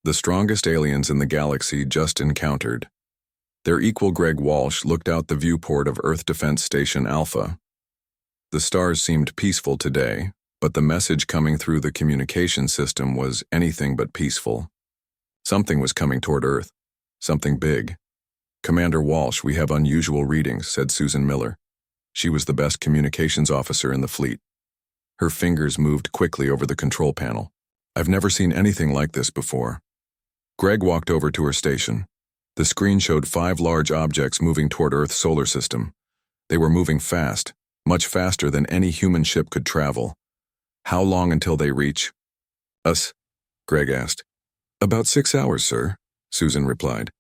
The strongest aliens in the galaxy just encountered. Their equal Greg Walsh looked out the viewport of Earth Defense Station Alpha. The stars seemed peaceful today, but the message coming through the communication system was anything but peaceful. Something was coming toward Earth. Something big. "Commander Walsh, we have unusual readings," said Susan Miller. She was the best communications officer in the fleet. Her fingers moved quickly over the control panel. "I've never seen anything like this before." Greg walked over to her station. The screen showed 5 large objects moving toward Earth's solar system. They were moving fast, much faster than any human ship could travel. "How long until they reach us?" Greg asked. "About 6 hours, sir," Susan replied.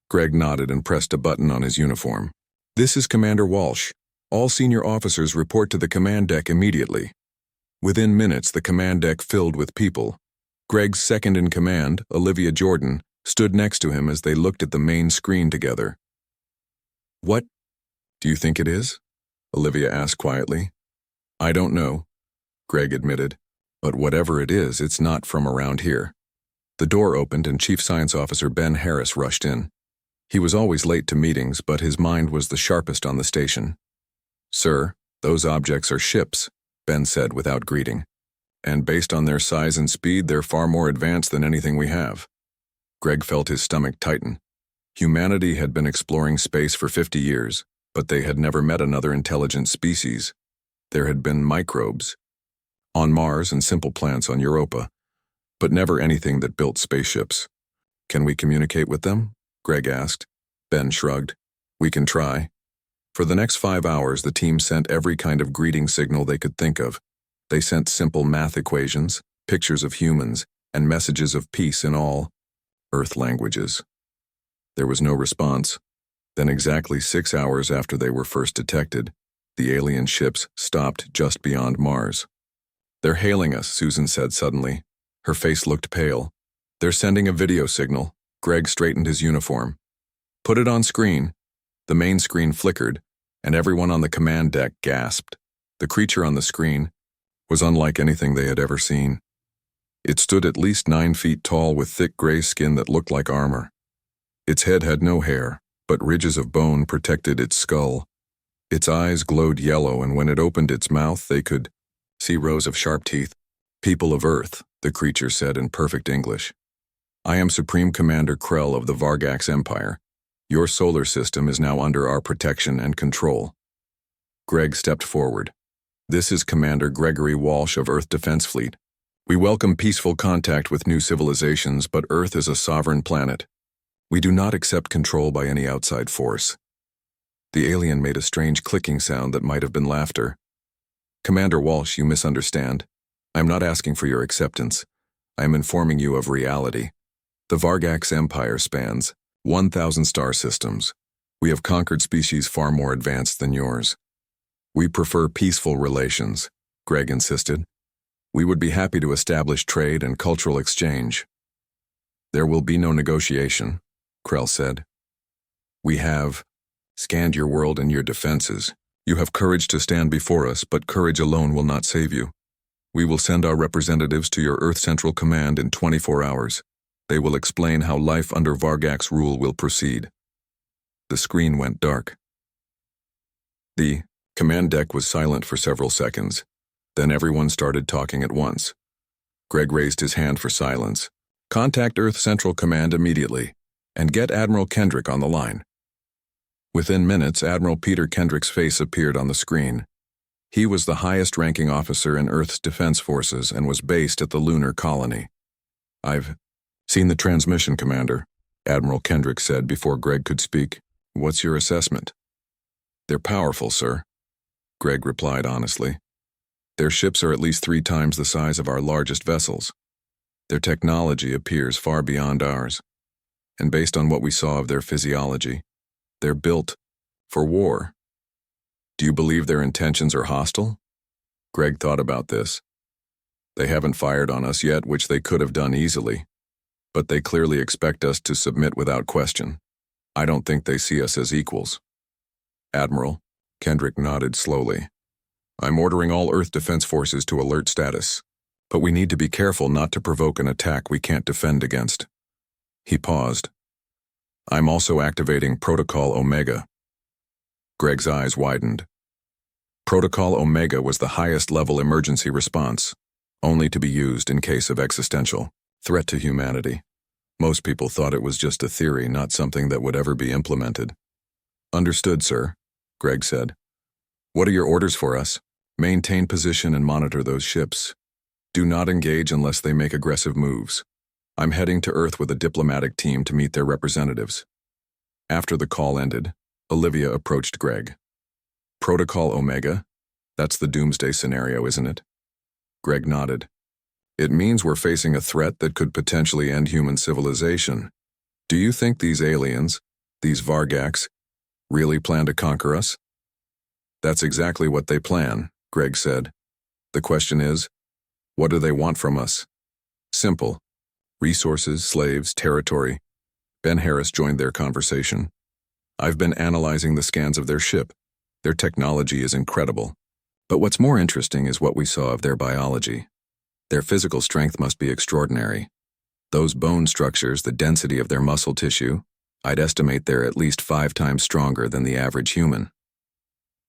Greg nodded and pressed a button on his uniform. "This is Commander Walsh. All senior officers report to the command deck immediately." Within minutes, the command deck filled with people. Greg's second-in-command, Olivia Jordan, stood next to him as they looked at the main screen together. "What do you think it is?" Olivia asked quietly. "I don't know," Greg admitted. "But whatever it is, it's not from around here." The door opened and Chief Science Officer Ben Harris rushed in. He was always late to meetings, but his mind was the sharpest on the station. "Sir, those objects are ships," Ben said without greeting. "And based on their size and speed, they're far more advanced than anything we have." Greg felt his stomach tighten. Humanity had been exploring space for 50 years, but they had never met another intelligent species. There had been microbes on Mars and simple plants on Europa, but never anything that built spaceships. "Can we communicate with them?" Greg asked. Ben shrugged. "We can try." For the next 5 hours, the team sent every kind of greeting signal they could think of. They sent simple math equations, pictures of humans, and messages of peace in all Earth languages. There was no response. Then exactly 6 hours after they were first detected, the alien ships stopped just beyond Mars. "They're hailing us," Susan said suddenly. Her face looked pale. "They're sending a video signal." Greg straightened his uniform. "Put it on screen." The main screen flickered, and everyone on the command deck gasped. The creature on the screen was unlike anything they had ever seen. It stood at least 9 feet tall with thick gray skin that looked like armor. Its head had no hair, but ridges of bone protected its skull. Its eyes glowed yellow, and when it opened its mouth, they could see rows of sharp teeth. "People of Earth," the creature said in perfect English. "I am Supreme Commander Krell of the Vargax Empire. Your solar system is now under our protection and control." Greg stepped forward. "This is Commander Gregory Walsh of Earth Defense Fleet. We welcome peaceful contact with new civilizations, but Earth is a sovereign planet. We do not accept control by any outside force." The alien made a strange clicking sound that might have been laughter. "Commander Walsh, you misunderstand. I am not asking for your acceptance. I am informing you of reality. The Vargax Empire spans 1,000 star systems. We have conquered species far more advanced than yours. We prefer peaceful relations," Greg insisted. "We would be happy to establish trade and cultural exchange." "There will be no negotiation," Krell said. "We have scanned your world and your defenses. You have courage to stand before us, but courage alone will not save you. We will send our representatives to your Earth Central Command in 24 hours. They will explain how life under Vargax rule will proceed." The screen went dark. The command deck was silent for several seconds. Then everyone started talking at once. Greg raised his hand for silence. "Contact Earth Central Command immediately, and get Admiral Kendrick on the line." Within minutes, Admiral Peter Kendrick's face appeared on the screen. He was the highest-ranking officer in Earth's defense forces and was based at the lunar colony. "I've seen the transmission, Commander," Admiral Kendrick said before Greg could speak. "What's your assessment?" "They're powerful, sir," Greg replied honestly. "Their ships are at least 3 times the size of our largest vessels. Their technology appears far beyond ours. And based on what we saw of their physiology, they're built for war." "Do you believe their intentions are hostile?" Greg thought about this. "They haven't fired on us yet, which they could have done easily. But they clearly expect us to submit without question. I don't think they see us as equals." "Admiral," Kendrick nodded slowly. "I'm ordering all Earth Defense Forces to alert status. But we need to be careful not to provoke an attack we can't defend against. He paused. I'm also activating Protocol Omega. Greg's eyes widened. Protocol Omega was the highest-level emergency response, only to be used in case of existential threat to humanity. Most people thought it was just a theory, not something that would ever be implemented. Understood, sir, Greg said. What are your orders for us? Maintain position and monitor those ships. Do not engage unless they make aggressive moves. I'm heading to Earth with a diplomatic team to meet their representatives. After the call ended, Olivia approached Greg. Protocol Omega? That's the doomsday scenario, isn't it? Greg nodded. It means we're facing a threat that could potentially end human civilization. Do you think these aliens, these Vargaks, really plan to conquer us? That's exactly what they plan, Greg said. The question is, what do they want from us? Simple. Resources, slaves, territory. Ben Harris joined their conversation. I've been analyzing the scans of their ship. Their technology is incredible. But what's more interesting is what we saw of their biology. Their physical strength must be extraordinary. Those bone structures, the density of their muscle tissue, I'd estimate they're at least 5 times stronger than the average human.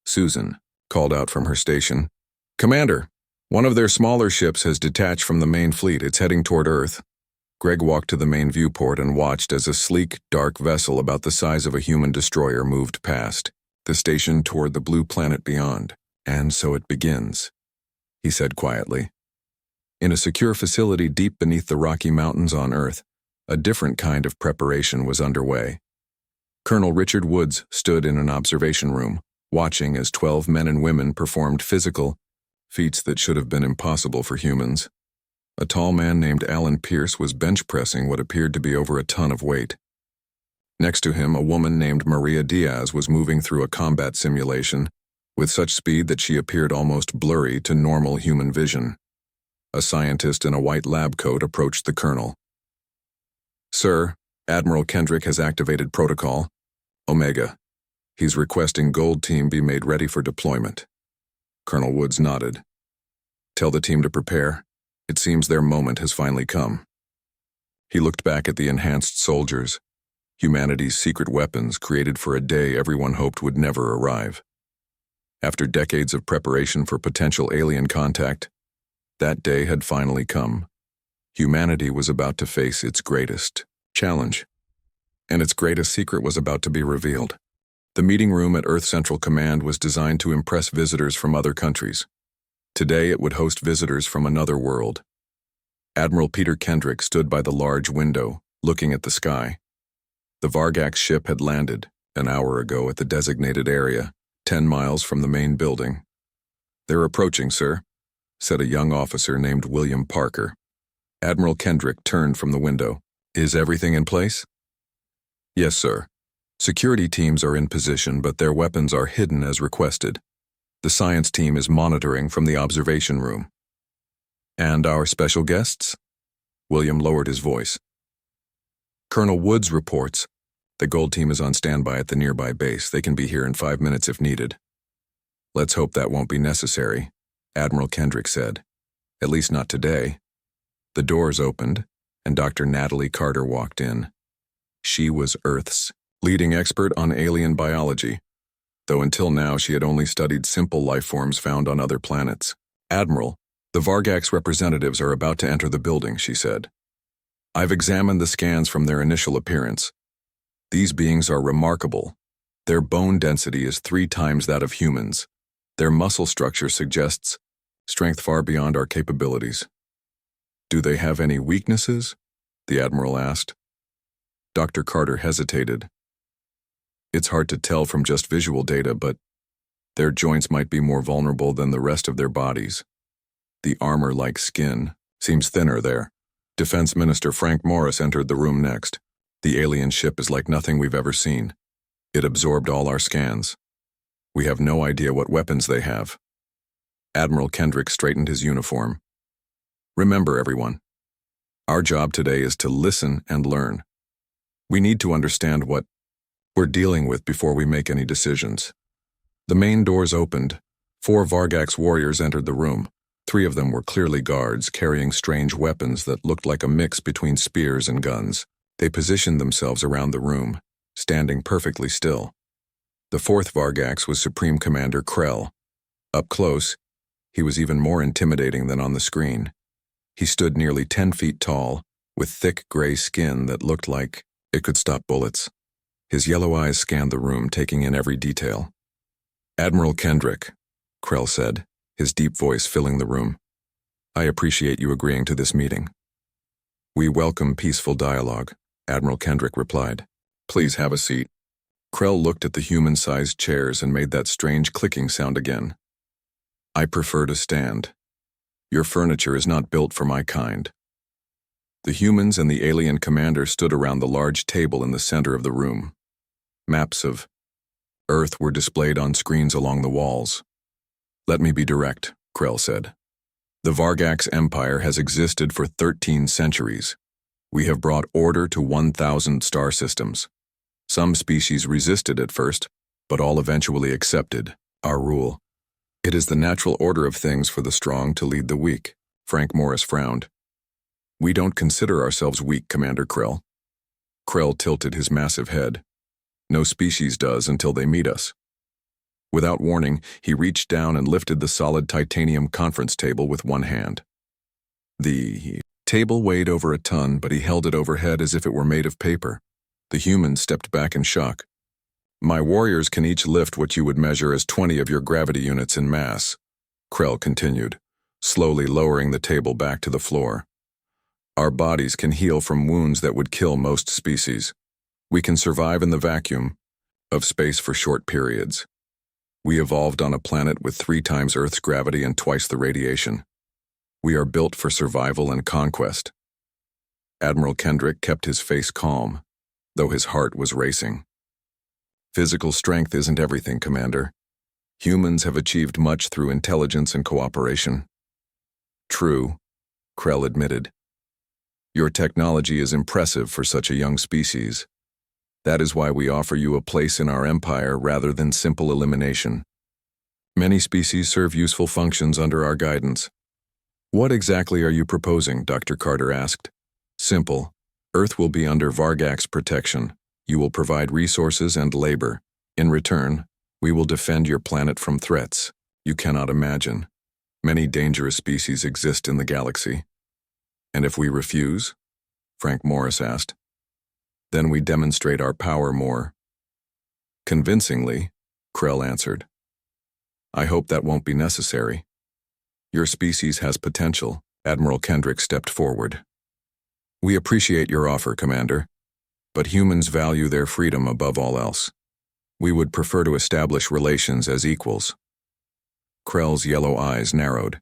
Susan called out from her station. Commander, one of their smaller ships has detached from the main fleet. It's heading toward Earth. Greg walked to the main viewport and watched as a sleek, dark vessel about the size of a human destroyer moved past the station toward the blue planet beyond. And so it begins, he said quietly. In a secure facility deep beneath the Rocky Mountains on Earth, a different kind of preparation was underway. Colonel Richard Woods stood in an observation room, watching as 12 men and women performed physical feats that should have been impossible for humans. A tall man named Alan Pierce was bench pressing what appeared to be over a ton of weight. Next to him, a woman named Maria Diaz was moving through a combat simulation with such speed that she appeared almost blurry to normal human vision. A scientist in a white lab coat approached the colonel. Sir, Admiral Kendrick has activated Protocol Omega. He's requesting Gold Team be made ready for deployment. Colonel Woods nodded. Tell the team to prepare. It seems their moment has finally come. He looked back at the enhanced soldiers, humanity's secret weapons created for a day everyone hoped would never arrive. After decades of preparation for potential alien contact, that day had finally come. Humanity was about to face its greatest challenge, and its greatest secret was about to be revealed. The meeting room at Earth Central Command was designed to impress visitors from other countries. Today it would host visitors from another world. Admiral Peter Kendrick stood by the large window, looking at the sky. The Vargak ship had landed an hour ago at the designated area, 10 miles from the main building. They're approaching, sir, said a young officer named William Parker. Admiral Kendrick turned from the window. Is everything in place? Yes, sir. Security teams are in position, but their weapons are hidden as requested. The science team is monitoring from the observation room. And our special guests? William lowered his voice. Colonel Woods reports the Gold Team is on standby at the nearby base. They can be here in 5 minutes if needed. Let's hope that won't be necessary, Admiral Kendrick said. At least not today. The doors opened, and Dr. Natalie Carter walked in. She was Earth's leading expert on alien biology, though until now she had only studied simple life forms found on other planets. Admiral, the Vargak's representatives are about to enter the building, she said. I've examined the scans from their initial appearance. These beings are remarkable. Their bone density is 3 times that of humans. Their muscle structure suggests strength far beyond our capabilities. Do they have any weaknesses? The Admiral asked. Dr. Carter hesitated. It's hard to tell from just visual data, but their joints might be more vulnerable than the rest of their bodies. The armor-like skin seems thinner there. Defense Minister Frank Morris entered the room next. The alien ship is like nothing we've ever seen. It absorbed all our scans. We have no idea what weapons they have. Admiral Kendrick straightened his uniform. Remember, everyone, our job today is to listen and learn. We need to understand what we're dealing with before we make any decisions. The main doors opened. 4 Vargak's warriors entered the room. 3 of them were clearly guards, carrying strange weapons that looked like a mix between spears and guns. They positioned themselves around the room, standing perfectly still. The fourth Vargax was Supreme Commander Krell. Up close, he was even more intimidating than on the screen. He stood nearly 10 feet tall, with thick gray skin that looked like it could stop bullets. His yellow eyes scanned the room, taking in every detail. "Admiral Kendrick," Krell said, his deep voice filling the room. "I appreciate you agreeing to this meeting." "We welcome peaceful dialogue," Admiral Kendrick replied. "Please have a seat." Krell looked at the human-sized chairs and made that strange clicking sound again. "I prefer to stand. Your furniture is not built for my kind." The humans and the alien commander stood around the large table in the center of the room. Maps of Earth were displayed on screens along the walls. "Let me be direct," Krell said. "The Vargax Empire has existed for 13 centuries. We have brought order to 1,000 star systems. Some species resisted at first, but all eventually accepted our rule. It is the natural order of things for the strong to lead the weak." Frank Morris frowned. "We don't consider ourselves weak, Commander Krell." Krell tilted his massive head. "No species does until they meet us." Without warning, he reached down and lifted the solid titanium conference table with one hand. The table weighed over a ton, but he held it overhead as if it were made of paper. The humans stepped back in shock. "My warriors can each lift what you would measure as 20 of your gravity units in mass," Krell continued, slowly lowering the table back to the floor. "Our bodies can heal from wounds that would kill most species. We can survive in the vacuum of space for short periods. We evolved on a planet with 3 times Earth's gravity and twice the radiation. We are built for survival and conquest." Admiral Kendrick kept his face calm, though his heart was racing. "Physical strength isn't everything, Commander. Humans have achieved much through intelligence and cooperation." "True," Krell admitted. "Your technology is impressive for such a young species. That is why we offer you a place in our empire rather than simple elimination. Many species serve useful functions under our guidance." "What exactly are you proposing?" Dr. Carter asked. "Simple. Earth will be under Vargax protection. You will provide resources and labor. In return, we will defend your planet from threats you cannot imagine. Many dangerous species exist in the galaxy." "And if we refuse?" Frank Morris asked. "Then we demonstrate our power more convincingly," Krell answered. "I hope that won't be necessary. Your species has potential." Admiral Kendrick stepped forward. "We appreciate your offer, Commander, but humans value their freedom above all else. We would prefer to establish relations as equals." Krell's yellow eyes narrowed.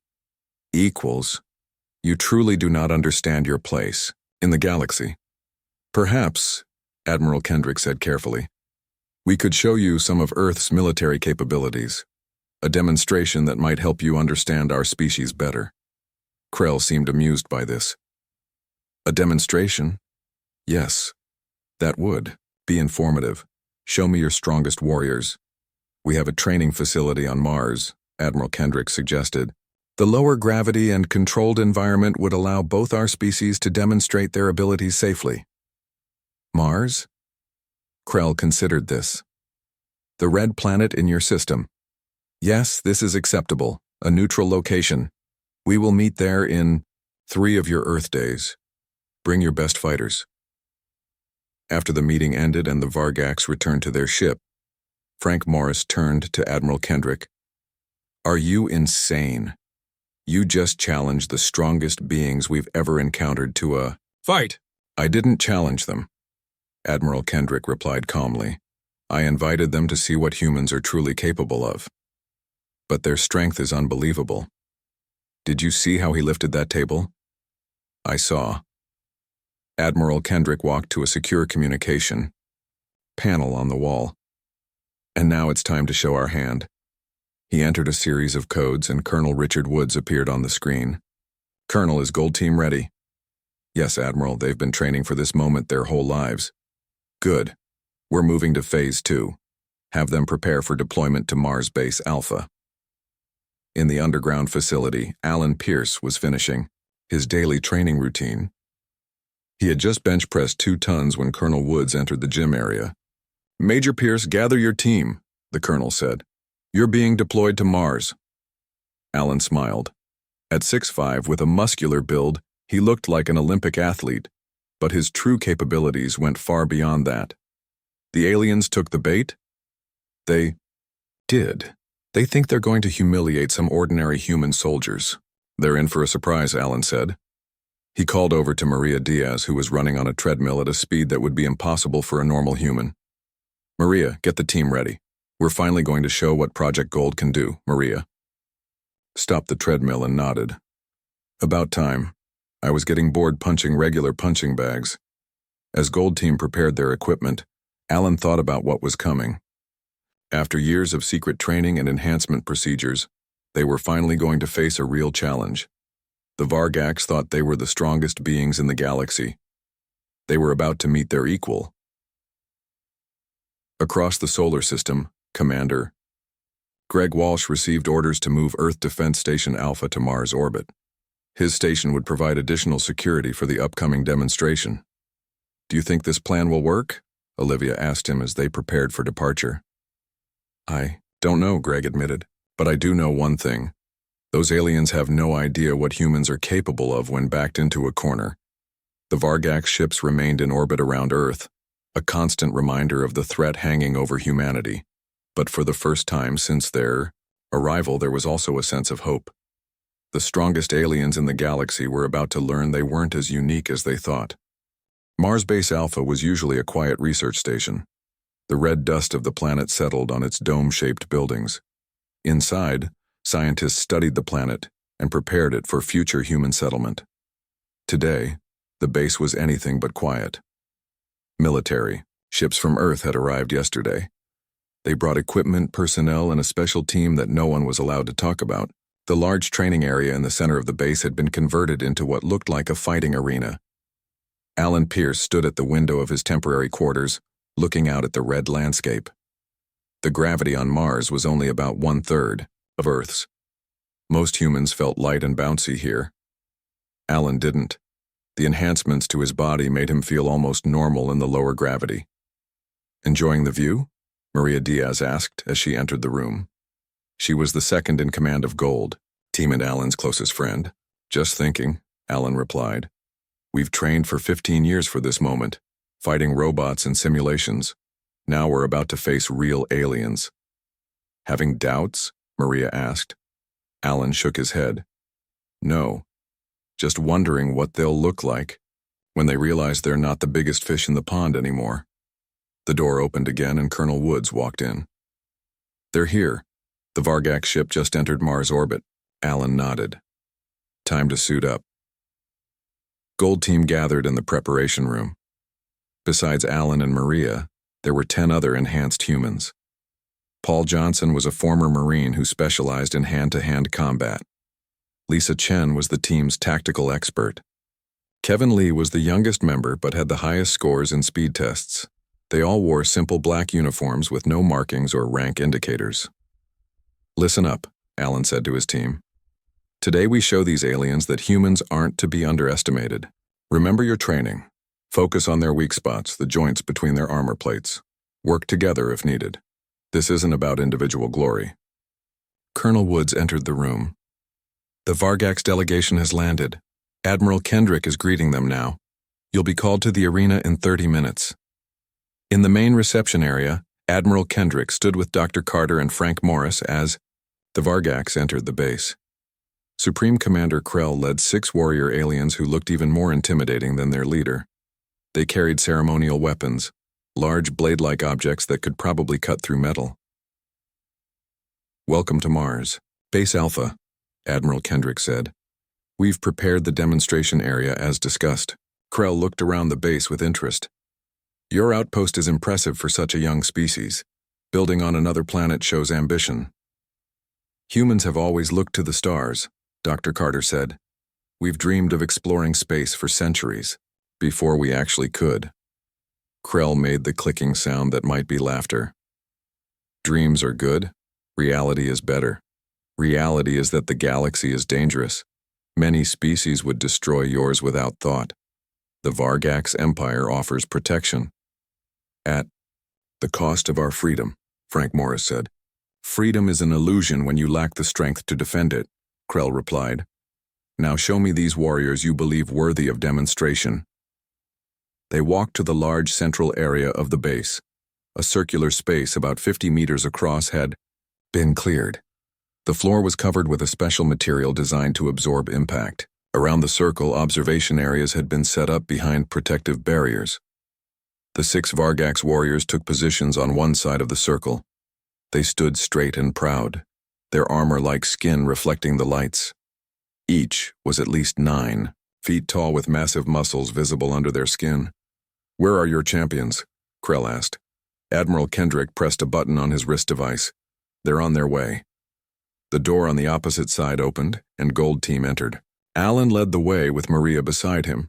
"Equals? You truly do not understand your place in the galaxy." "Perhaps," Admiral Kendrick said carefully, "we could show you some of Earth's military capabilities, a demonstration that might help you understand our species better." Krell seemed amused by this. "A demonstration? Yes, that would be informative. Show me your strongest warriors." "We have a training facility on Mars," Admiral Kendrick suggested. "The lower gravity and controlled environment would allow both our species to demonstrate their abilities safely." "Mars?" Krell considered this. "The red planet in your system. Yes, this is acceptable, a neutral location. We will meet there in 3 of your Earth days. Bring your best fighters." After the meeting ended and the Vargax returned to their ship, Frank Morris turned to Admiral Kendrick. "Are you insane? You just challenged the strongest beings we've ever encountered to a fight." "I didn't challenge them," Admiral Kendrick replied calmly. "I invited them to see what humans are truly capable of. But their strength is unbelievable. Did you see how he lifted that table?" "I saw." Admiral Kendrick walked to a secure communication panel on the wall. "And now it's time to show our hand." He entered a series of codes and Colonel Richard Woods appeared on the screen. "Colonel, is Gold Team ready?" "Yes, Admiral, they've been training for this moment their whole lives." "Good. We're moving to Phase 2. Have them prepare for deployment to Mars Base Alpha." In the underground facility, Alan Pierce was finishing his daily training routine. He had just bench pressed 2 tons when Colonel Woods entered the gym area. "Major Pierce, gather your team," the colonel said. "You're being deployed to Mars." Alan smiled. At 6'5", with a muscular build, he looked like an Olympic athlete, but his true capabilities went far beyond that. The aliens took the bait? They did. They think they're going to humiliate some ordinary human soldiers. "They're in for a surprise," Alan said. He called over to Maria Diaz, who was running on a treadmill at a speed that would be impossible for a normal human. "Maria, get the team ready. We're finally going to show what Project Gold can do, Maria." Stopped the treadmill and nodded. "About time. I was getting bored punching regular punching bags." As Gold Team prepared their equipment, Alan thought about what was coming. After years of secret training and enhancement procedures, they were finally going to face a real challenge. The Vargax thought they were the strongest beings in the galaxy. They were about to meet their equal. Across the solar system, Commander Greg Walsh received orders to move Earth Defense Station Alpha to Mars orbit. His station would provide additional security for the upcoming demonstration. "Do you think this plan will work?" Olivia asked him as they prepared for departure. "I don't know," Greg admitted, "but I do know one thing. Those aliens have no idea what humans are capable of when backed into a corner." The Vargax ships remained in orbit around Earth, a constant reminder of the threat hanging over humanity. But for the first time since their arrival, there was also a sense of hope. The strongest aliens in the galaxy were about to learn they weren't as unique as they thought. Mars Base Alpha was usually a quiet research station. The red dust of the planet settled on its dome-shaped buildings. Inside, scientists studied the planet and prepared it for future human settlement. Today, the base was anything but quiet. Military ships from Earth had arrived yesterday. They brought equipment, personnel, and a special team that no one was allowed to talk about. The large training area in the center of the base had been converted into what looked like a fighting arena. Alan Pierce stood at the window of his temporary quarters, looking out at the red landscape. The gravity on Mars was only about 1/3 of Earth's. Most humans felt light and bouncy here. Alan didn't. The enhancements to his body made him feel almost normal in the lower gravity. "Enjoying the view?" Maria Diaz asked as she entered the room. She was the second in command of Gold, Team and Alan's closest friend. "Just thinking," Alan replied. "We've trained for 15 years for this moment, fighting robots and simulations. Now we're about to face real aliens." "Having doubts?" Maria asked. Alan shook his head. "No, just wondering what they'll look like when they realize they're not the biggest fish in the pond anymore." The door opened again and Colonel Woods walked in. "They're here. The Vargax ship just entered Mars orbit." Alan nodded. "Time to suit up." Gold Team gathered in the preparation room. Besides Alan and Maria, there were 10 other enhanced humans. Paul Johnson was a former Marine who specialized in hand-to-hand combat. Lisa Chen was the team's tactical expert. Kevin Lee was the youngest member but had the highest scores in speed tests. They all wore simple black uniforms with no markings or rank indicators. "Listen up," Alan said to his team. "Today we show these aliens that humans aren't to be underestimated. Remember your training. Focus on their weak spots, the joints between their armor plates. Work together if needed. This isn't about individual glory." Colonel Woods entered the room. "The Vargax delegation has landed. Admiral Kendrick is greeting them now. You'll be called to the arena in 30 minutes. In the main reception area, Admiral Kendrick stood with Dr. Carter and Frank Morris as the Vargax entered the base. Supreme Commander Krell led 6 warrior aliens who looked even more intimidating than their leader. They carried ceremonial weapons, large blade-like objects that could probably cut through metal. "Welcome to Mars, Base Alpha," Admiral Kendrick said. "We've prepared the demonstration area as discussed." Krell looked around the base with interest. "Your outpost is impressive for such a young species. Building on another planet shows ambition." "Humans have always looked to the stars," Dr. Carter said. "We've dreamed of exploring space for centuries, before we actually could." Krell made the clicking sound that might be laughter. "Dreams are good. Reality is better. Reality is that the galaxy is dangerous. Many species would destroy yours without thought. The Vargax Empire offers protection. At the cost of our freedom, Frank Morris said. Freedom is an illusion when you lack the strength to defend it, Krell replied. Now show me these warriors you believe worthy of demonstration. They walked to the large central area of the base. A circular space about 50 meters across had been cleared. The floor was covered with a special material designed to absorb impact. Around the circle, observation areas had been set up behind protective barriers. The 6 Vargax warriors took positions on one side of the circle. They stood straight and proud, their armor-like skin reflecting the lights. Each was at least 9 feet tall with massive muscles visible under their skin. Where are your champions? Krell asked. Admiral Kendrick pressed a button on his wrist device. They're on their way. The door on the opposite side opened, and Gold Team entered. Alan led the way with Maria beside him.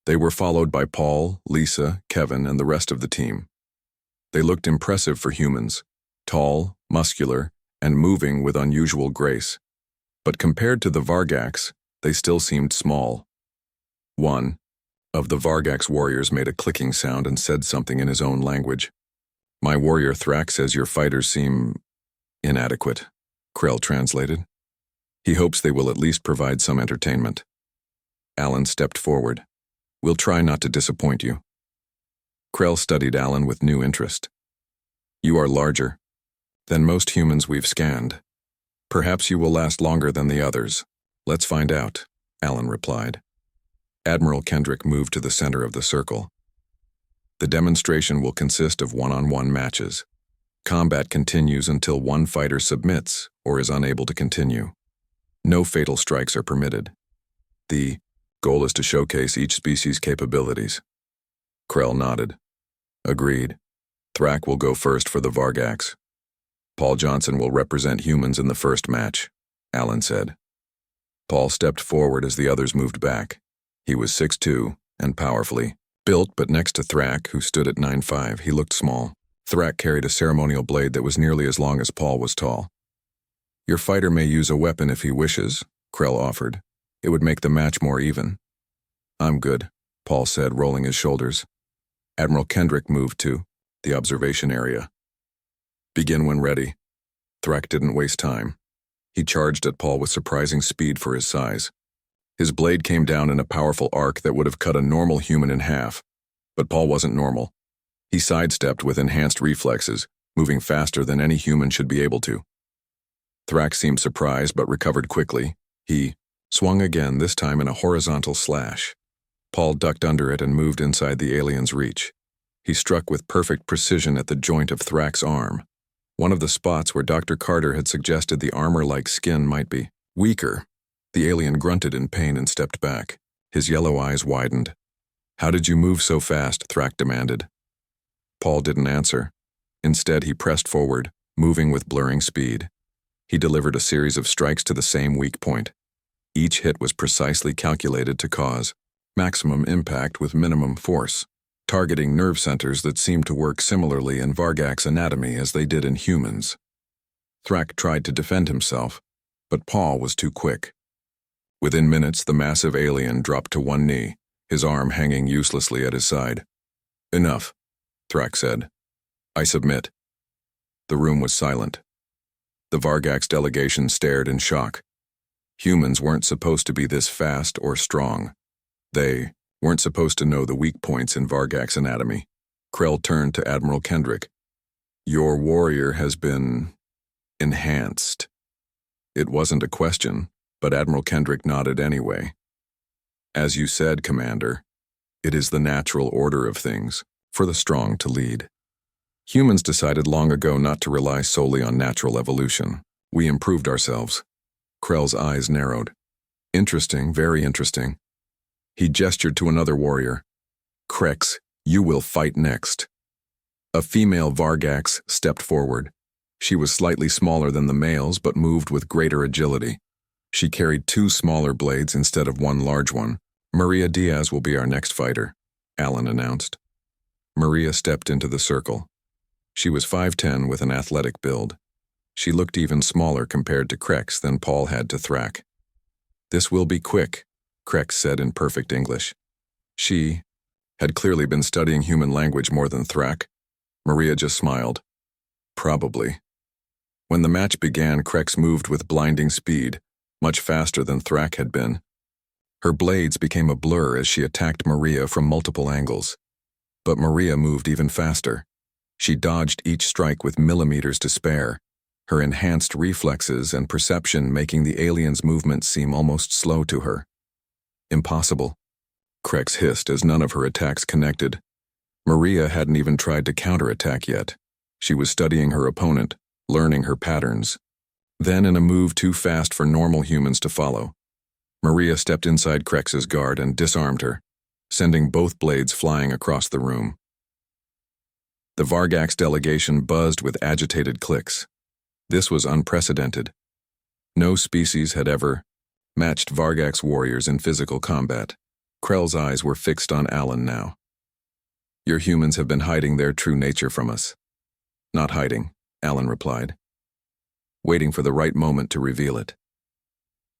They were followed by Paul, Lisa, Kevin, and the rest of the team. They looked impressive for humans, tall, muscular, and moving with unusual grace. But compared to the Vargax, they still seemed small. One of the Vargax warriors made a clicking sound and said something in his own language. My warrior Thrak says your fighters seem inadequate, Krell translated. He hopes they will at least provide some entertainment. Alan stepped forward. We'll try not to disappoint you. Krell studied Alan with new interest. You are larger than most humans we've scanned. Perhaps you will last longer than the others. Let's find out, Alan replied. Admiral Kendrick moved to the center of the circle. The demonstration will consist of one-on-one matches. Combat continues until one fighter submits or is unable to continue. No fatal strikes are permitted. The goal is to showcase each species' capabilities. Krell nodded. Agreed. Thrak will go first for the Vargax. Paul Johnson will represent humans in the first match, Alan said. Paul stepped forward as the others moved back. He was 6'2", and powerfully built, but next to Thrak, who stood at 9'5", he looked small. Thrak carried a ceremonial blade that was nearly as long as Paul was tall. Your fighter may use a weapon if he wishes, Krell offered. It would make the match more even. I'm good, Paul said, rolling his shoulders. Admiral Kendrick moved to the observation area. Begin when ready. Thrak didn't waste time. He charged at Paul with surprising speed for his size. His blade came down in a powerful arc that would have cut a normal human in half. But Paul wasn't normal. He sidestepped with enhanced reflexes, moving faster than any human should be able to. Thrak seemed surprised but recovered quickly. He swung again, this time in a horizontal slash. Paul ducked under it and moved inside the alien's reach. He struck with perfect precision at the joint of Thrak's arm, one of the spots where Dr. Carter had suggested the armor-like skin might be weaker. The alien grunted in pain and stepped back. His yellow eyes widened. How did you move so fast? Thrak demanded. Paul didn't answer. Instead, he pressed forward, moving with blurring speed. He delivered a series of strikes to the same weak point. Each hit was precisely calculated to cause maximum impact with minimum force, targeting nerve centers that seemed to work similarly in Vargax anatomy as they did in humans. Thrak tried to defend himself, but Paul was too quick. Within minutes, the massive alien dropped to one knee, his arm hanging uselessly at his side. Enough, Thrak said. I submit. The room was silent. The Vargax delegation stared in shock. Humans weren't supposed to be this fast or strong. They weren't supposed to know the weak points in Vargax anatomy. Krell turned to Admiral Kendrick. Your warrior has been enhanced. It wasn't a question, but Admiral Kendrick nodded anyway. As you said, Commander, it is the natural order of things for the strong to lead. Humans decided long ago not to rely solely on natural evolution. We improved ourselves. Krell's eyes narrowed. Interesting, very interesting. He gestured to another warrior. Krex, you will fight next. A female Vargax stepped forward. She was slightly smaller than the males but moved with greater agility. She carried 2 smaller blades instead of 1 large one. Maria Diaz will be our next fighter, Alan announced. Maria stepped into the circle. She was 5'10" with an athletic build. She looked even smaller compared to Krex than Paul had to Thrak. This will be quick, Krex said in perfect English. She had clearly been studying human language more than Thrak. Maria just smiled. Probably. When the match began, Krex moved with blinding speed, much faster than Thrak had been. Her blades became a blur as she attacked Maria from multiple angles. But Maria moved even faster. She dodged each strike with millimeters to spare, her enhanced reflexes and perception making the alien's movements seem almost slow to her. Impossible. Krex hissed as none of her attacks connected. Maria hadn't even tried to counterattack yet. She was studying her opponent, learning her patterns. Then, in a move too fast for normal humans to follow, Maria stepped inside Krex's guard and disarmed her, sending both blades flying across the room. The Vargax delegation buzzed with agitated clicks. This was unprecedented. No species had ever matched Vargax warriors in physical combat. Krell's eyes were fixed on Alan now. Your humans have been hiding their true nature from us. Not hiding, Alan replied, waiting for the right moment to reveal it.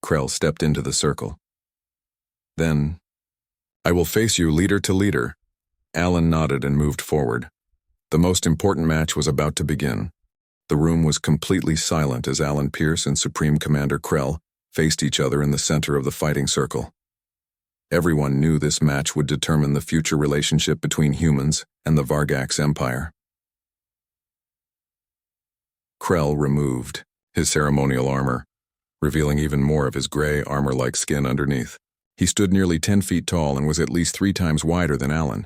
Krell stepped into the circle. Then, I will face you leader to leader. Alan nodded and moved forward. The most important match was about to begin. The room was completely silent as Alan Pierce and Supreme Commander Krell faced each other in the center of the fighting circle. Everyone knew this match would determine the future relationship between humans and the Vargax Empire. Krell removed his ceremonial armor, revealing even more of his gray, armor-like skin underneath. He stood nearly 10 feet tall and was at least 3 times wider than Alan.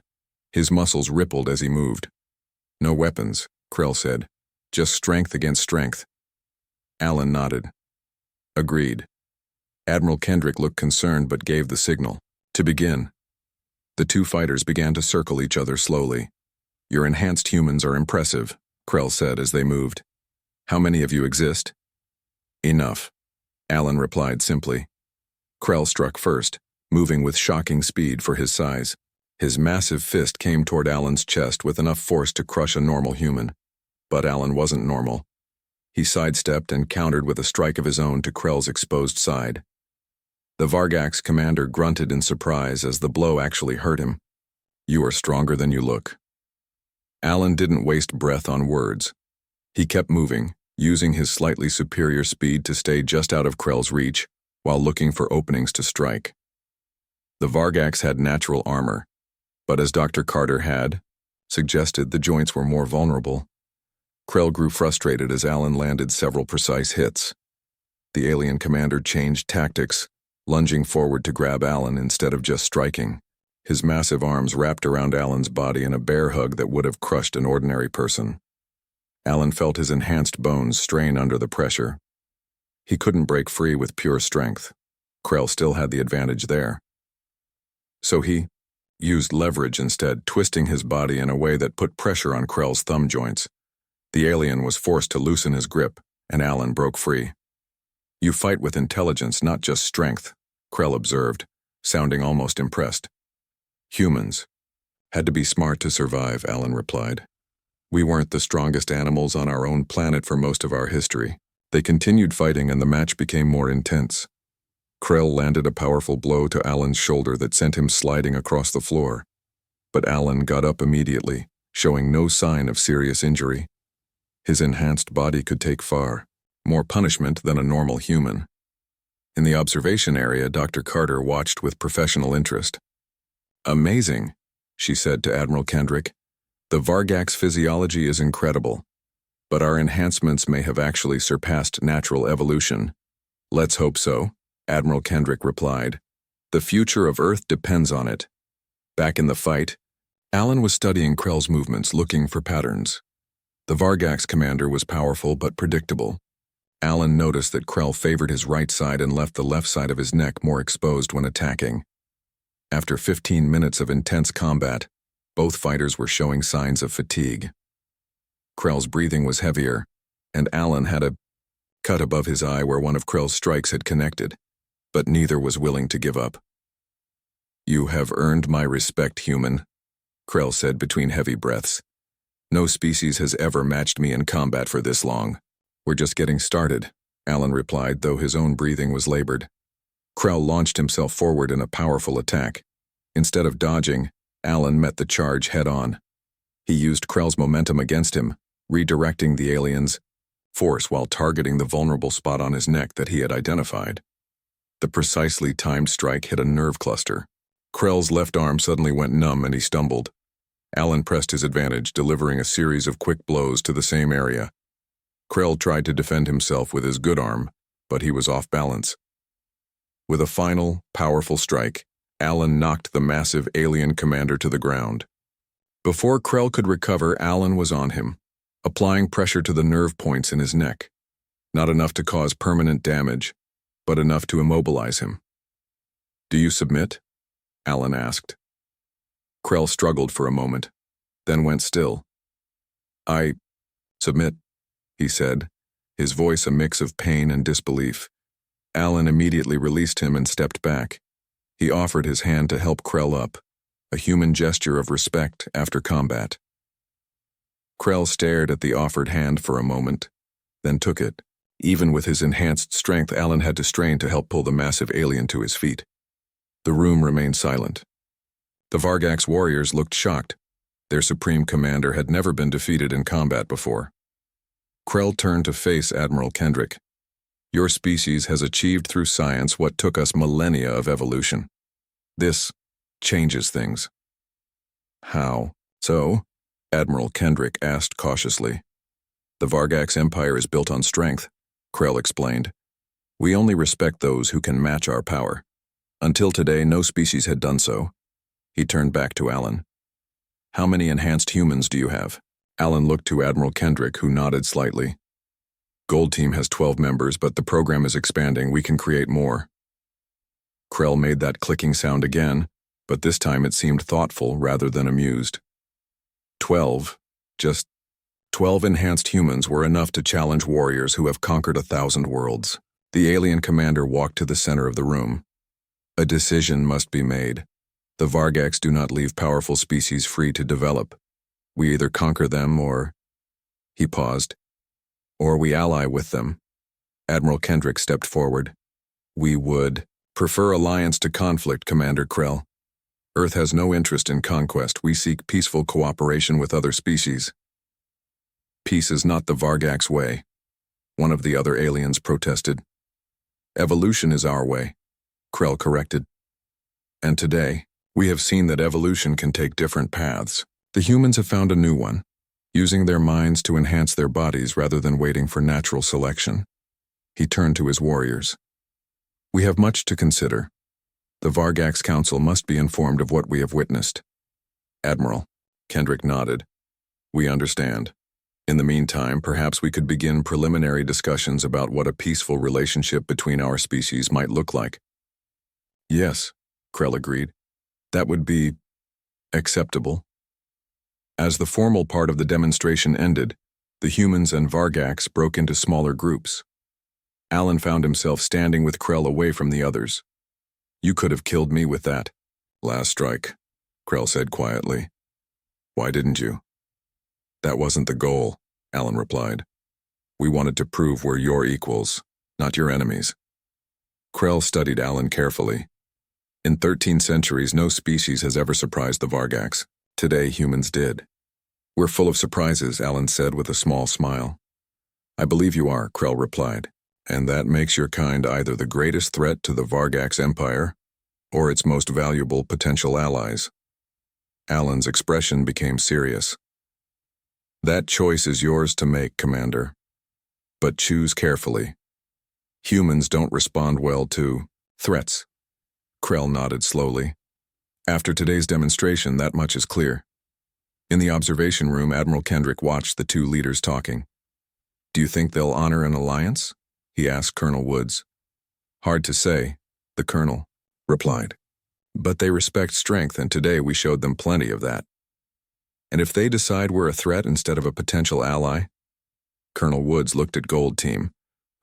His muscles rippled as he moved. No weapons, Krell said. Just strength against strength. Alan nodded. Agreed. Admiral Kendrick looked concerned but gave the signal. To begin. The two fighters began to circle each other slowly. Your enhanced humans are impressive, Krell said as they moved. How many of you exist? Enough, Alan replied simply. Krell struck first, moving with shocking speed for his size. His massive fist came toward Alan's chest with enough force to crush a normal human. But Alan wasn't normal. He sidestepped and countered with a strike of his own to Krell's exposed side. The Vargax commander grunted in surprise as the blow actually hurt him. You are stronger than you look. Alan didn't waste breath on words. He kept moving, using his slightly superior speed to stay just out of Krell's reach, while looking for openings to strike. The Vargax had natural armor, but as Dr. Carter had suggested, the joints were more vulnerable. Krell grew frustrated as Alan landed several precise hits. The alien commander changed tactics, lunging forward to grab Alan instead of just striking. His massive arms wrapped around Alan's body in a bear hug that would have crushed an ordinary person. Alan felt his enhanced bones strain under the pressure. He couldn't break free with pure strength. Krell still had the advantage there. So he used leverage instead, twisting his body in a way that put pressure on Krell's thumb joints. The alien was forced to loosen his grip, and Alan broke free. You fight with intelligence, not just strength, Krell observed, sounding almost impressed. Humans had to be smart to survive, Alan replied. We weren't the strongest animals on our own planet for most of our history. They continued fighting and the match became more intense. Krell landed a powerful blow to Alan's shoulder that sent him sliding across the floor. But Alan got up immediately, showing no sign of serious injury. His enhanced body could take far more punishment than a normal human. In the observation area, Dr. Carter watched with professional interest. Amazing, she said to Admiral Kendrick. The Vargax physiology is incredible, but our enhancements may have actually surpassed natural evolution. Let's hope so, Admiral Kendrick replied. The future of Earth depends on it. Back in the fight, Alan was studying Krell's movements, looking for patterns. The Vargax commander was powerful but predictable. Alan noticed that Krell favored his right side and left the left side of his neck more exposed when attacking. After 15 minutes of intense combat, both fighters were showing signs of fatigue. Krell's breathing was heavier, and Alan had a cut above his eye where one of Krell's strikes had connected, but neither was willing to give up. You have earned my respect, human, Krell said between heavy breaths. No species has ever matched me in combat for this long. We're just getting started, Alan replied, though his own breathing was labored. Krell launched himself forward in a powerful attack. Instead of dodging, Alan met the charge head-on. He used Krell's momentum against him, redirecting the alien's force while targeting the vulnerable spot on his neck that he had identified. The precisely timed strike hit a nerve cluster. Krell's left arm suddenly went numb and he stumbled. Alan pressed his advantage, delivering a series of quick blows to the same area. Krell tried to defend himself with his good arm, but he was off balance. With a final, powerful strike, Alan knocked the massive alien commander to the ground. Before Krell could recover, Alan was on him, applying pressure to the nerve points in his neck. Not enough to cause permanent damage, but enough to immobilize him. "Do you submit?" Alan asked. Krell struggled for a moment, then went still. "I submit," he said, his voice a mix of pain and disbelief. Alan immediately released him and stepped back. He offered his hand to help Krell up, a human gesture of respect after combat. Krell stared at the offered hand for a moment, then took it. Even with his enhanced strength, Alan had to strain to help pull the massive alien to his feet. The room remained silent. The Vargax warriors looked shocked. Their supreme commander had never been defeated in combat before. Krell turned to face Admiral Kendrick. "Your species has achieved through science what took us millennia of evolution. This changes things." "How so?" Admiral Kendrick asked cautiously. "The Vargax Empire is built on strength," Krell explained. "We only respect those who can match our power. Until today, no species had done so." He turned back to Alan. "How many enhanced humans do you have?" Alan looked to Admiral Kendrick, who nodded slightly. "Gold Team has 12 members, but the program is expanding. We can create more." Krell made that clicking sound again, but this time it seemed thoughtful rather than amused. 12, just 12 enhanced humans were enough to challenge warriors who have conquered 1,000 worlds. The alien commander walked to the center of the room. "A decision must be made. The Vargax do not leave powerful species free to develop. We either conquer them or—" He paused. "Or we ally with them." Admiral Kendrick stepped forward. "We would prefer alliance to conflict, Commander Krell. Earth has no interest in conquest. We seek peaceful cooperation with other species." "Peace is not the Vargax way," one of the other aliens protested. "Evolution is our way," Krell corrected. "And today, we have seen that evolution can take different paths. The humans have found a new one, using their minds to enhance their bodies rather than waiting for natural selection." He turned to his warriors. "We have much to consider. The Vargax Council must be informed of what we have witnessed." "Admiral," Kendrick nodded. "We understand. In the meantime, perhaps we could begin preliminary discussions about what a peaceful relationship between our species might look like." "Yes," Krell agreed. "That would be acceptable." As the formal part of the demonstration ended, the humans and Vargax broke into smaller groups. Alan found himself standing with Krell away from the others. "You could have killed me with that last strike," Krell said quietly. "Why didn't you?" "That wasn't the goal," Alan replied. "We wanted to prove we're your equals, not your enemies." Krell studied Alan carefully. In 13 centuries, no species has ever surprised the Vargax. Today, humans did. "We're full of surprises," Alan said with a small smile. "I believe you are," Krell replied. "And that makes your kind either the greatest threat to the Vargax Empire or its most valuable potential allies." Alan's expression became serious. "That choice is yours to make, Commander. But choose carefully. Humans don't respond well to threats." Krell nodded slowly. "After today's demonstration, that much is clear." In the observation room, Admiral Kendrick watched the two leaders talking. "Do you think they'll honor an alliance?" he asked Colonel Woods. "Hard to say," the colonel replied. "But they respect strength, and today we showed them plenty of that." "And if they decide we're a threat instead of a potential ally?" Colonel Woods looked at Gold Team,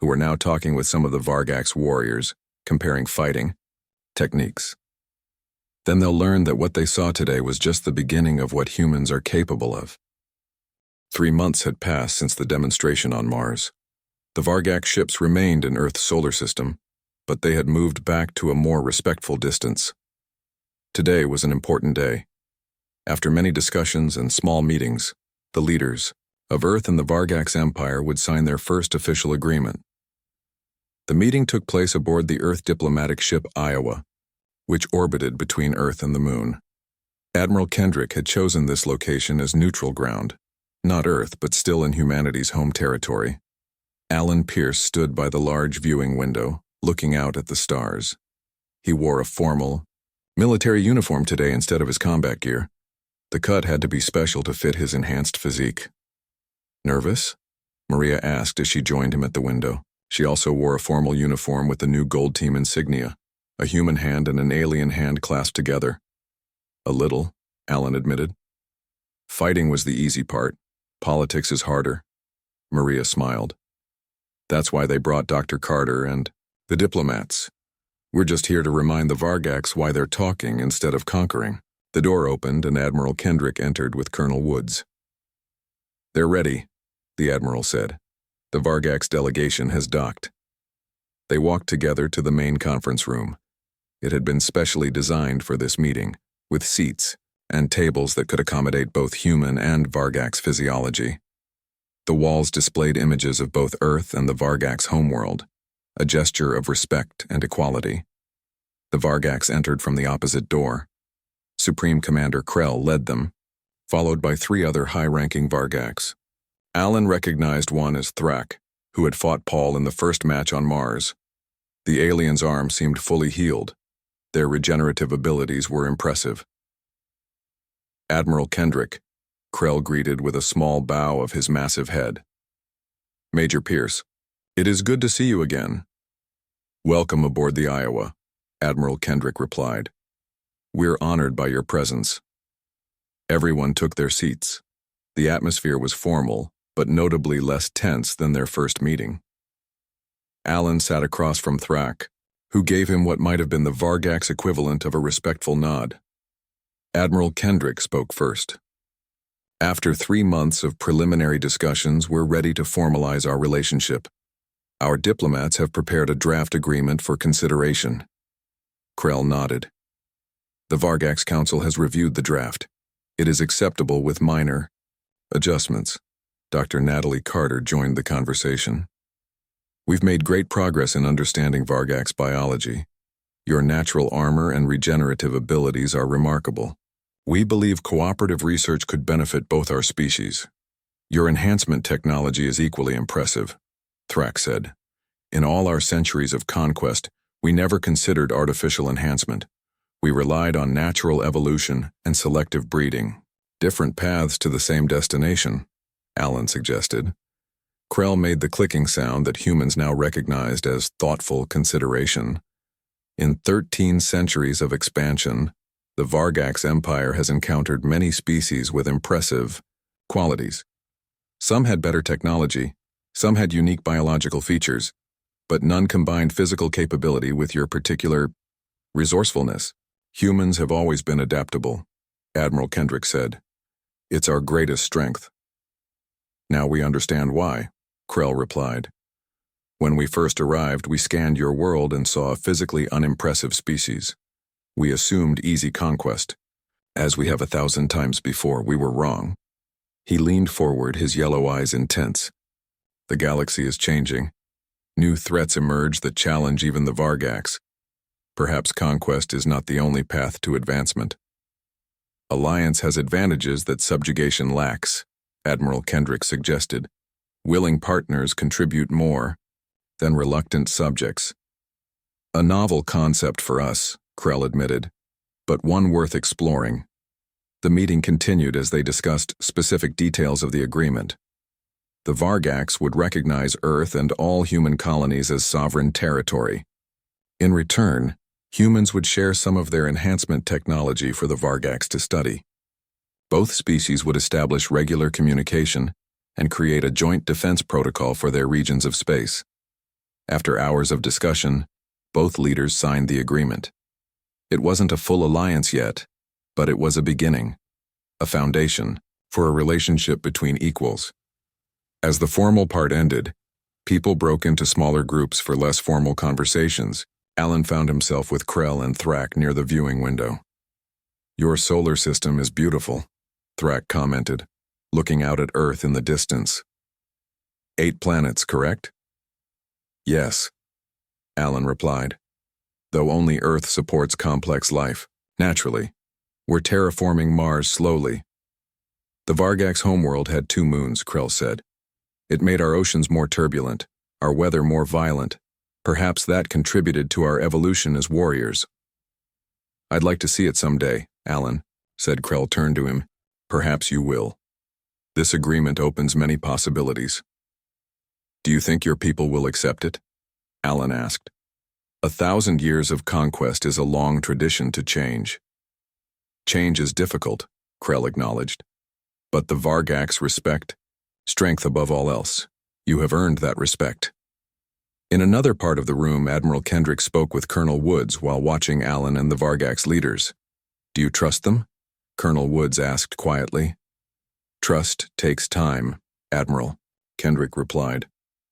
who were now talking with some of the Vargax warriors, comparing fighting techniques. "Then they'll learn that what they saw today was just the beginning of what humans are capable of." 3 months had passed since the demonstration on Mars. The Vargax ships remained in Earth's solar system, but they had moved back to a more respectful distance. Today was an important day. After many discussions and small meetings, the leaders of Earth and the Vargax Empire would sign their first official agreement. The meeting took place aboard the Earth diplomatic ship Iowa, which orbited between Earth and the Moon. Admiral Kendrick had chosen this location as neutral ground, not Earth but still in humanity's home territory. Alan Pierce stood by the large viewing window, looking out at the stars. He wore a formal, military uniform today instead of his combat gear. The cut had to be special to fit his enhanced physique. "Nervous?" Maria asked as she joined him at the window. She also wore a formal uniform with the new Gold Team insignia, a human hand and an alien hand clasped together. "A little," Alan admitted. "Fighting was the easy part. Politics is harder." Maria smiled. "That's why they brought Dr. Carter and the diplomats. We're just here to remind the Vargax why they're talking instead of conquering." The door opened and Admiral Kendrick entered with Colonel Woods. "They're ready," the Admiral said. "The Vargax delegation has docked." They walked together to the main conference room. It had been specially designed for this meeting, with seats and tables that could accommodate both human and Vargax physiology. The walls displayed images of both Earth and the Vargax homeworld, a gesture of respect and equality. The Vargax entered from the opposite door. Supreme Commander Krell led them, followed by 3 other high-ranking Vargax. Alan recognized one as Thrak, who had fought Paul in the first match on Mars. The alien's arm seemed fully healed. Their regenerative abilities were impressive. "Admiral Kendrick," Krell greeted with a small bow of his massive head. "Major Pierce, it is good to see you again." "Welcome aboard the Iowa," Admiral Kendrick replied. "We're honored by your presence." Everyone took their seats. The atmosphere was formal, but notably less tense than their first meeting. Alan sat across from Thrak, who gave him what might have been the Vargax equivalent of a respectful nod. Admiral Kendrick spoke first. "After 3 months of preliminary discussions, we're ready to formalize our relationship. Our diplomats have prepared a draft agreement for consideration." Krell nodded. "The Vargax Council has reviewed the draft. It is acceptable with minor adjustments." Dr. Natalie Carter joined the conversation. "We've made great progress in understanding Vargax biology. Your natural armor and regenerative abilities are remarkable. We believe cooperative research could benefit both our species. Your enhancement technology is equally impressive," Thrak said. "In all our centuries of conquest, we never considered artificial enhancement. We relied on natural evolution and selective breeding." "Different paths to the same destination," Alan suggested. Krell made the clicking sound that humans now recognized as thoughtful consideration. In 13 centuries of expansion, the Vargax Empire has encountered many species with impressive qualities. Some had better technology, some had unique biological features, but none combined physical capability with your particular resourcefulness. "Humans have always been adaptable," Admiral Kendrick said. "It's our greatest strength." "Now we understand why," Krell replied. "When we first arrived, we scanned your world and saw a physically unimpressive species. We assumed easy conquest. As we have 1,000 times before, we were wrong." He leaned forward, his yellow eyes intense. "The galaxy is changing. New threats emerge that challenge even the Vargax. Perhaps conquest is not the only path to advancement. Alliance has advantages that subjugation lacks," Admiral Kendrick suggested. "Willing partners contribute more than reluctant subjects." "A novel concept for us," Krell admitted, "but one worth exploring." The meeting continued as they discussed specific details of the agreement. The Vargax would recognize Earth and all human colonies as sovereign territory. In return, humans would share some of their enhancement technology for the Vargax to study. Both species would establish regular communication and create a joint defense protocol for their regions of space. After hours of discussion, both leaders signed the agreement. It wasn't a full alliance yet, but it was a beginning, a foundation for a relationship between equals. As the formal part ended, people broke into smaller groups for less formal conversations. Alan found himself with Krell and Thrak near the viewing window. Your solar system is beautiful, Thrak commented, looking out at Earth in the distance. 8 planets, correct? Yes, Alan replied. Though only Earth supports complex life, naturally. We're terraforming Mars slowly. The Vargax homeworld had 2 moons, Krell said. It made our oceans more turbulent, our weather more violent. Perhaps that contributed to our evolution as warriors. I'd like to see it someday, Alan, said Krell turned to him. Perhaps you will. This agreement opens many possibilities. Do you think your people will accept it? Alan asked. 1,000 years of conquest is a long tradition to change. Change is difficult, Krell acknowledged. But the Vargax respect, strength above all else. You have earned that respect. In another part of the room, Admiral Kendrick spoke with Colonel Woods while watching Alan and the Vargax leaders. Do you trust them? Colonel Woods asked quietly. Trust takes time, Admiral, Kendrick replied.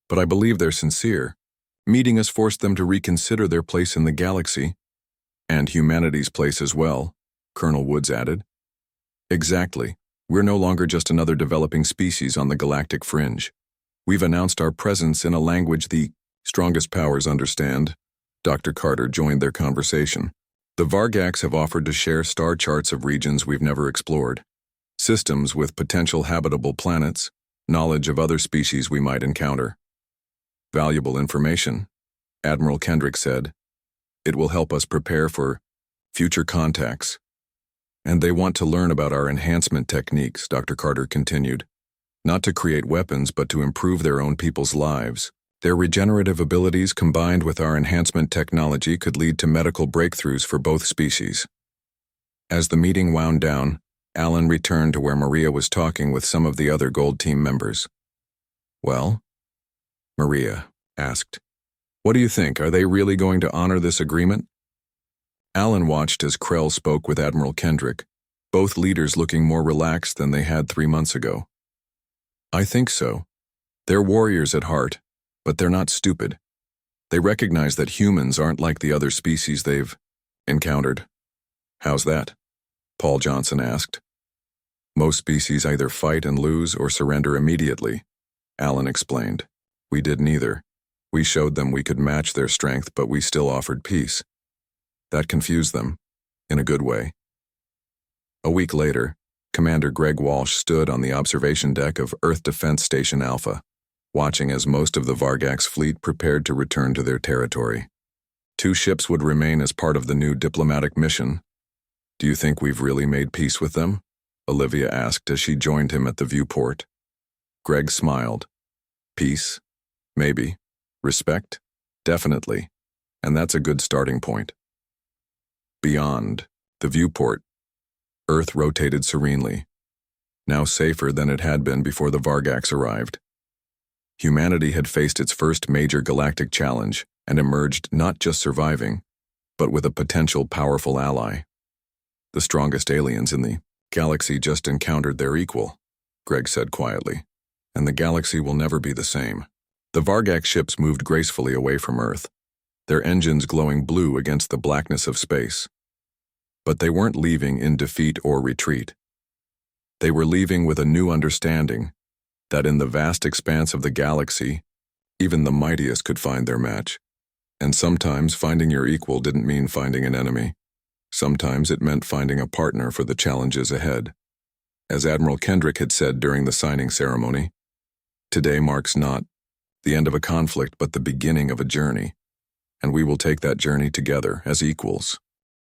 But I believe they're sincere. Meeting us forced them to reconsider their place in the galaxy. And humanity's place as well, Colonel Woods added. Exactly. We're no longer just another developing species on the galactic fringe. We've announced our presence in a language the strongest powers understand. Dr. Carter joined their conversation. The Vargax have offered to share star charts of regions we've never explored, systems with potential habitable planets, knowledge of other species we might encounter. Valuable information, Admiral Kendrick said. It will help us prepare for future contacts. And they want to learn about our enhancement techniques, Dr. Carter continued. Not to create weapons, but to improve their own people's lives. Their regenerative abilities combined with our enhancement technology could lead to medical breakthroughs for both species. As the meeting wound down, Alan returned to where Maria was talking with some of the other Gold Team members. Well? Maria asked. What do you think? Are they really going to honor this agreement? Alan watched as Krell spoke with Admiral Kendrick, both leaders looking more relaxed than they had 3 months ago. I think so. They're warriors at heart, but they're not stupid. They recognize that humans aren't like the other species they've encountered. How's that? Paul Johnson asked. Most species either fight and lose or surrender immediately, Alan explained. We did neither. We showed them we could match their strength, but we still offered peace. That confused them, in a good way. A week later, Commander Greg Walsh stood on the observation deck of Earth Defense Station Alpha, watching as most of the Vargax fleet prepared to return to their territory. 2 ships would remain as part of the new diplomatic mission. Do you think we've really made peace with them? Olivia asked as she joined him at the viewport. Greg smiled. Peace? Maybe. Respect? Definitely. And that's a good starting point. Beyond the viewport, Earth rotated serenely, now safer than it had been before the Vargax arrived. Humanity had faced its first major galactic challenge and emerged not just surviving, but with a potential powerful ally. The strongest aliens in the galaxy just encountered their equal, Greg said quietly, and the galaxy will never be the same. The Vargax ships moved gracefully away from Earth, their engines glowing blue against the blackness of space. But they weren't leaving in defeat or retreat. They were leaving with a new understanding that in the vast expanse of the galaxy, even the mightiest could find their match. And sometimes finding your equal didn't mean finding an enemy. Sometimes it meant finding a partner for the challenges ahead. As Admiral Kendrick had said during the signing ceremony, today marks not the end of a conflict but the beginning of a journey, and we will take that journey together as equals.